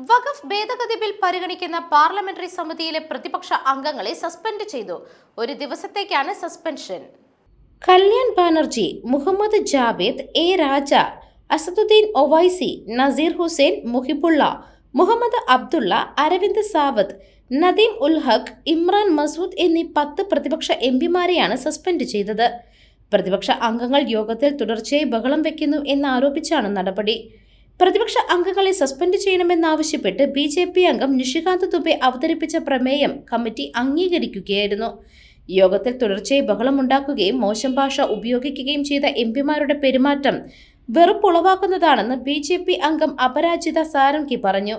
വഖഫ് ഭേദഗതി ബിൽ പരിഗണിക്കുന്ന പാർലമെന്ററി സമിതിയിലെ പ്രതിപക്ഷ അംഗങ്ങളെ സസ്പെൻഡ് ചെയ്തു. ഒരു ദിവസത്തേക്കാണ് സസ്പെൻഷൻ. കല്യാൺ ബാനർജി, മുഹമ്മദ് ജാവേദ്, എ രാജ, അസദുദ്ദീൻ ഒവൈസി, നസീർ ഹുസൈൻ, മുഹിബുള്ള, മുഹമ്മദ് അബ്ദുള്ള, അരവിന്ദ് സാവത്ത്, നദീം ഉൽ ഹഖ്, ഇമ്രാൻ മസൂദ് എന്നീ 10 പ്രതിപക്ഷ എംപിമാരെയാണ് സസ്പെൻഡ് ചെയ്തത്. പ്രതിപക്ഷ അംഗങ്ങൾ യോഗത്തിൽ തുടർച്ചയായി ബഹളം വയ്ക്കുന്നു എന്നാരോപിച്ചാണ് നടപടി. പ്രതിപക്ഷ അംഗങ്ങളെ സസ്പെൻഡ് ചെയ്യണമെന്നാവശ്യപ്പെട്ട് BJP അംഗം നിഷികാന്ത് ദുബെ അവതരിപ്പിച്ച പ്രമേയം കമ്മിറ്റി അംഗീകരിക്കുകയായിരുന്നു. യോഗത്തിൽ തുടർച്ചയായി ബഹളമുണ്ടാക്കുകയും മോശം ഭാഷ ഉപയോഗിക്കുകയും ചെയ്ത എംപിമാരുടെ പെരുമാറ്റം വെറുപ്പുളവാക്കുന്നതാണെന്ന് BJP അംഗം അപരാജിത സാരംഗി പറഞ്ഞു.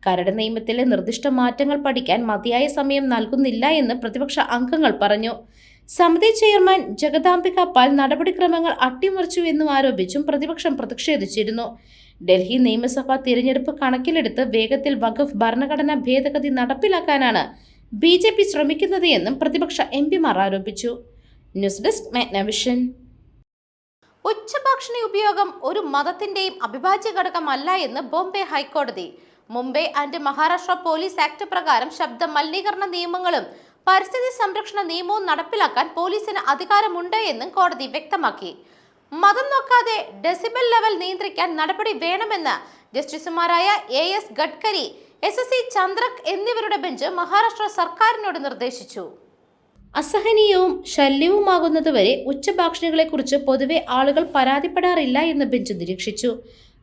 കരട് നിയമത്തിലെ നിർദ്ദിഷ്ട മാറ്റങ്ങൾ പഠിക്കാൻ മതിയായ സമയം നൽകുന്നില്ല എന്ന് പ്രതിപക്ഷ അംഗങ്ങൾ പറഞ്ഞു. സമിതി ചെയർമാൻ ജഗദാംബിക പാൽ നടപടിക്രമങ്ങൾ അട്ടിമറിച്ചു എന്നും ആരോപിച്ചും പ്രതിപക്ഷം പ്രതിഷേധിച്ചിരുന്നു. ഡൽഹി നിയമസഭാ തിരഞ്ഞെടുപ്പ് കണക്കിലെടുത്ത് വേഗത്തിൽ വഖഫ് ഭരണഘടനാ ഭേദഗതി നടപ്പിലാക്കാനാണ് BJP ശ്രമിക്കുന്നത് എന്നും പ്രതിപക്ഷ എംപിമാർ ആരോപിച്ചു. News desk Magnavision. ഉച്ചഭാഷിണി ഉപയോഗം ഒരു മതത്തിന്റെയും അവിഭാജ്യ ഘടകമല്ല എന്ന് ബോംബെ ഹൈക്കോടതി. Mumbai and Maharashtra police act പ്രകാരം ശബ്ദ മലിനീകരണ നിയമങ്ങളും പരിസ്ഥിതി സംരക്ഷണ നിയമവും നടപ്പിലാക്കാൻ പോലീസിന് അധികാരമുണ്ട് എന്നും കോടതി വ്യക്തമാക്കി. മതം നോക്കാതെ ഡെസിബൽ ലെവൽ നിയന്ത്രിക്കാൻ നടപടി വേണമെന്ന് ജസ്റ്റിസുമാരായ AS ഗഡ്കരി, SSC ചന്ദ്രക് എന്നിവരുടെ ബെഞ്ച് മഹാരാഷ്ട്ര സർക്കാരിനോട് നിർദ്ദേശിച്ചു. അസഹനീയവും ശല്യവുമാകുന്നതുവരെ ഉച്ചഭാഷിണികളെക്കുറിച്ച് പൊതുവെ ആളുകൾ പരാതിപ്പെടാറില്ല എന്ന് ബെഞ്ച് നിരീക്ഷിച്ചു.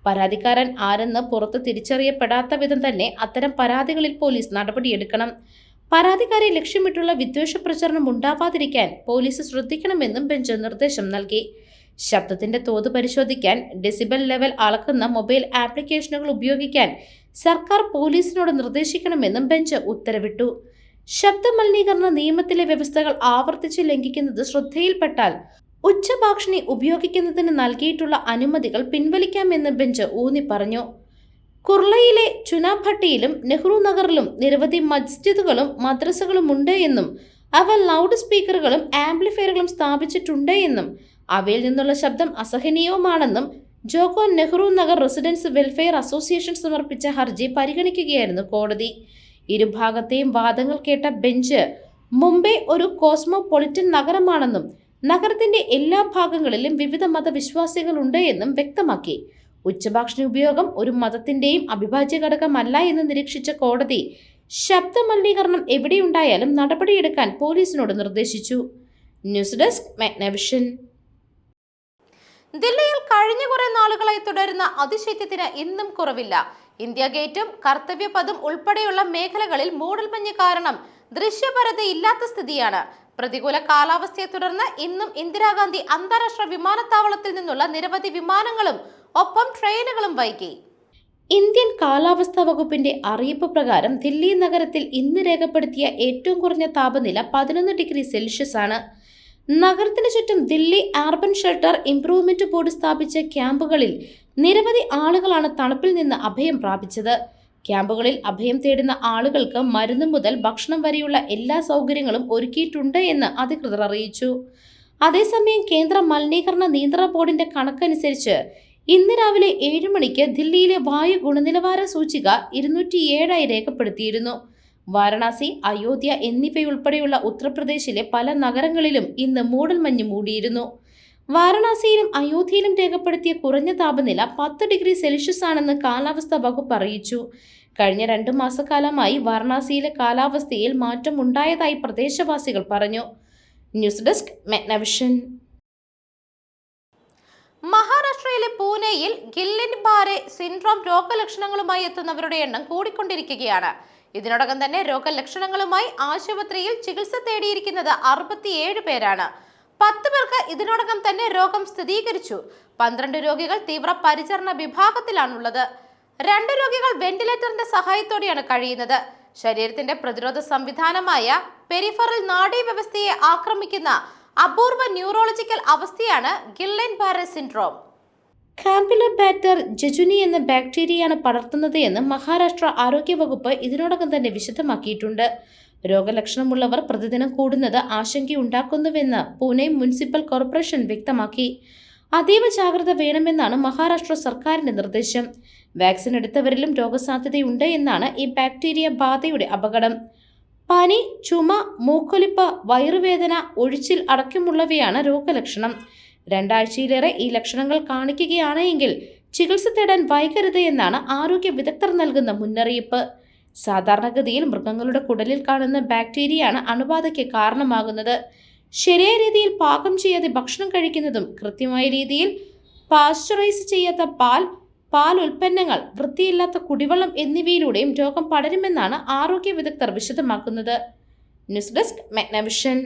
പരാതിക്കാരൻ ആരെന്ന് പുറത്ത് തിരിച്ചറിയപ്പെടാത്ത വിധം തന്നെ അത്തരം പരാതികളിൽ പോലീസ് നടപടിയെടുക്കണം. പരാതിക്കാരെ ലക്ഷ്യമിട്ടുള്ള വിദ്വേഷ പ്രചരണം ഉണ്ടാവാതിരിക്കാൻ പോലീസ് ശ്രദ്ധിക്കണമെന്നും ബെഞ്ച് നിർദ്ദേശം നൽകി. ശബ്ദത്തിന്റെ തോത് പരിശോധിക്കാൻ ഡെസിബൽ ലെവൽ അളക്കുന്ന മൊബൈൽ ആപ്ലിക്കേഷനുകൾ ഉപയോഗിക്കാൻ സർക്കാർ പോലീസിനോട് നിർദ്ദേശിക്കണമെന്നും ബെഞ്ച് ഉത്തരവിട്ടു. ശബ്ദ മലിനീകരണ നിയമത്തിലെ വ്യവസ്ഥകൾ ആവർത്തിച്ച് ലംഘിക്കുന്നത് ശ്രദ്ധയിൽപ്പെട്ടാൽ ഉച്ചഭാഷിണി ഉപയോഗിക്കുന്നതിന് നൽകിയിട്ടുള്ള അനുമതികൾ പിൻവലിക്കാമെന്ന് ബെഞ്ച് ഊന്നി പറഞ്ഞു. കുർളയിലെ ചുനാഭട്ടിയിലും നെഹ്റു നഗറിലും നിരവധി മസ്ജിദുകളും മദ്രസകളും ഉണ്ട് എന്നും അവ ലൗഡ് സ്പീക്കറുകളും ആംപ്ലിഫയറുകളും സ്ഥാപിച്ചിട്ടുണ്ട് എന്നും അവയിൽ നിന്നുള്ള ശബ്ദം അസഹനീയവുമാണെന്നും ജോക്കോ Nehru Nagar residence welfare association സമർപ്പിച്ച ഹർജി പരിഗണിക്കുകയായിരുന്നു കോടതി. ഇരുഭാഗത്തെയും വാദങ്ങൾ കേട്ട ബെഞ്ച് മുംബൈ ഒരു കോസ്മോപൊളിറ്റൻ നഗരമാണെന്നും നഗരത്തിന്റെ എല്ലാ ഭാഗങ്ങളിലും വിവിധ മതവിശ്വാസികളുണ്ട് എന്നും വ്യക്തമാക്കി. ഉച്ചഭാഷിണി ഉപയോഗം ഒരു മതത്തിന്റെയും അവിഭാജ്യ ഘടകമല്ല എന്ന് നിരീക്ഷിച്ച കോടതി ശബ്ദ മലിനീകരണം എവിടെയുണ്ടായാലും നടപടിയെടുക്കാൻ പോലീസിനോട് നിർദ്ദേശിച്ചു. News desk Magnavision. ദില്ലിയിൽ കഴിഞ്ഞ കുറെ നാളുകളായി തുടരുന്ന അതിശൈത്യത്തിന് ഇന്നും കുറവില്ല. ഇന്ത്യ ഗേറ്റും കർത്തവ്യപഥും ഉൾപ്പെടെയുള്ള മേഖലകളിൽ മൂടൽമഞ്ഞ് കാരണം ദൃശ്യപരതയില്ലാത്ത സ്ഥിതിയാണ്. പ്രതികൂല കാലാവസ്ഥയെ തുടർന്ന് ഇന്നും ഇന്ദിരാഗാന്ധി അന്താരാഷ്ട്ര വിമാനത്താവളത്തിൽ നിന്നുള്ള നിരവധി വിമാനങ്ങളും ഒപ്പം ട്രെയിനുകളും വൈകി. ഇന്ത്യൻ കാലാവസ്ഥാ വകുപ്പിന്റെ അറിയിപ്പ് പ്രകാരം ദില്ലി നഗരത്തിൽ ഇന്ന് രേഖപ്പെടുത്തിയ ഏറ്റവും കുറഞ്ഞ താപനില 11 ഡിഗ്രി സെൽഷ്യസ് ആണ്. നഗരത്തിന് ചുറ്റും Delhi urban shelter improvement board സ്ഥാപിച്ച ക്യാമ്പുകളിൽ നിരവധി ആളുകളാണ് തണുപ്പിൽ നിന്ന് അഭയം പ്രാപിച്ചത്. ക്യാമ്പുകളിൽ അഭയം തേടുന്ന ആളുകൾക്ക് മരുന്ന് മുതൽ ഭക്ഷണം വരെയുള്ള എല്ലാ സൗകര്യങ്ങളും ഒരുക്കിയിട്ടുണ്ട് എന്ന് അധികൃതർ അറിയിച്ചു. അതേസമയം കേന്ദ്ര മലിനീകരണ നിയന്ത്രണ ബോർഡിന്റെ കണക്കനുസരിച്ച് ഇന്ന് രാവിലെ 7 മണിക്ക് ദില്ലിയിലെ വായു ഗുണനിലവാര സൂചിക 207 രേഖപ്പെടുത്തിയിരുന്നു. വാരണാസി, അയോധ്യ എന്നിവയുൾപ്പെടെയുള്ള ഉത്തർപ്രദേശിലെ പല നഗരങ്ങളിലും ഇന്ന് മൂടൽമഞ്ഞ് മൂടിയിരുന്നു. വാരണാസിയിലും അയോധ്യയിലും രേഖപ്പെടുത്തിയ കുറഞ്ഞ താപനില 10 ഡിഗ്രി സെൽഷ്യസ് ആണെന്ന് കാലാവസ്ഥാ വകുപ്പ് അറിയിച്ചു. കഴിഞ്ഞ 2 മാസക്കാലമായി വാരണാസിയിലെ കാലാവസ്ഥയിൽ മാറ്റം ഉണ്ടായതായി പ്രദേശവാസികൾ പറഞ്ഞു. News desk Magnavision. മഹാരാഷ്ട്രയിലെ പൂനെയിൽ ഗില്ലൻ ബാരെ സിൻഡ്രോം രോഗലക്ഷണങ്ങളുമായി എത്തുന്നവരുടെ എണ്ണം കൂടിക്കൊണ്ടിരിക്കുകയാണ്. ഇതിനോടകം തന്നെ രോഗലക്ഷണങ്ങളുമായി ആശുപത്രിയിൽ ചികിത്സ തേടിയിരിക്കുന്നത് 67 പേരാണ്. 10 പേർക്ക് ഇതിനോടകം തന്നെ രോഗം സ്ഥിരീകരിച്ചു. 12 രോഗികൾ തീവ്ര പരിചരണ വിഭാഗത്തിലാണുള്ളത്. 2 രോഗികൾ വെന്റിലേറ്ററിന്റെ സഹായത്തോടെയാണ് കഴിയുന്നത്. ശരീരത്തിന്റെ പ്രതിരോധ സംവിധാനമായ പെരിഫറൽ നാഡീവ്യവസ്ഥയെ ആക്രമിക്കുന്ന അപൂർവ ന്യൂറോളജിക്കൽ അവസ്ഥയാണ് ഗില്ലൻ ബാരെ സിൻഡ്രോം. കാമ്പിലോബാക്ടർ ജജുനി എന്ന ബാക്ടീരിയയാണ് പടർത്തുന്നത് എന്ന് മഹാരാഷ്ട്ര ആരോഗ്യവകുപ്പ് ഇതിനോടകം തന്നെ വിശദമാക്കിയിട്ടുണ്ട്. രോഗലക്ഷണമുള്ളവർ പ്രതിദിനം കൂടുന്നത് ആശങ്കയുണ്ടാക്കുന്നുവെന്ന് പൂനെ മുനിസിപ്പൽ കോർപ്പറേഷൻ വ്യക്തമാക്കി. അതീവ ജാഗ്രത വേണമെന്നാണ് മഹാരാഷ്ട്ര സർക്കാരിന്റെ നിർദ്ദേശം. വാക്സിൻ എടുത്തവരിലും രോഗസാധ്യതയുണ്ട് എന്നാണ് ഈ ബാക്ടീരിയ ബാധയുടെ അപകടം. പനി, ചുമ, മൂക്കൊലിപ്പ്, വയറുവേദന, ഒഴിച്ചിൽ അടക്കമുള്ളവയാണ് രോഗലക്ഷണം. 2 ആഴ്ചയിലേറെ ഈ ലക്ഷണങ്ങൾ കാണിക്കുകയാണ് എങ്കിൽ ചികിത്സ തേടാൻ വൈകരുത് എന്നാണ് ആരോഗ്യ വിദഗ്ധർ നൽകുന്ന മുന്നറിയിപ്പ്. സാധാരണഗതിയിൽ മൃഗങ്ങളുടെ കുടലിൽ കാണുന്ന ബാക്ടീരിയയാണ് അണുബാധയ്ക്ക് കാരണമാകുന്നത്. ശരിയായ രീതിയിൽ പാകം ചെയ്യാതെ ഭക്ഷണം കഴിക്കുന്നതും കൃത്യമായ രീതിയിൽ പാസ്ചറൈസ് ചെയ്യാത്ത പാൽ ഉൽപ്പന്നങ്ങൾ, വൃത്തിയില്ലാത്ത കുടിവെള്ളം എന്നിവയിലൂടെയും രോഗം പടരുമെന്നാണ് ആരോഗ്യ വിദഗ്ധർ വിശദമാക്കുന്നത്. News desk മെഗ്നവിഷൻ.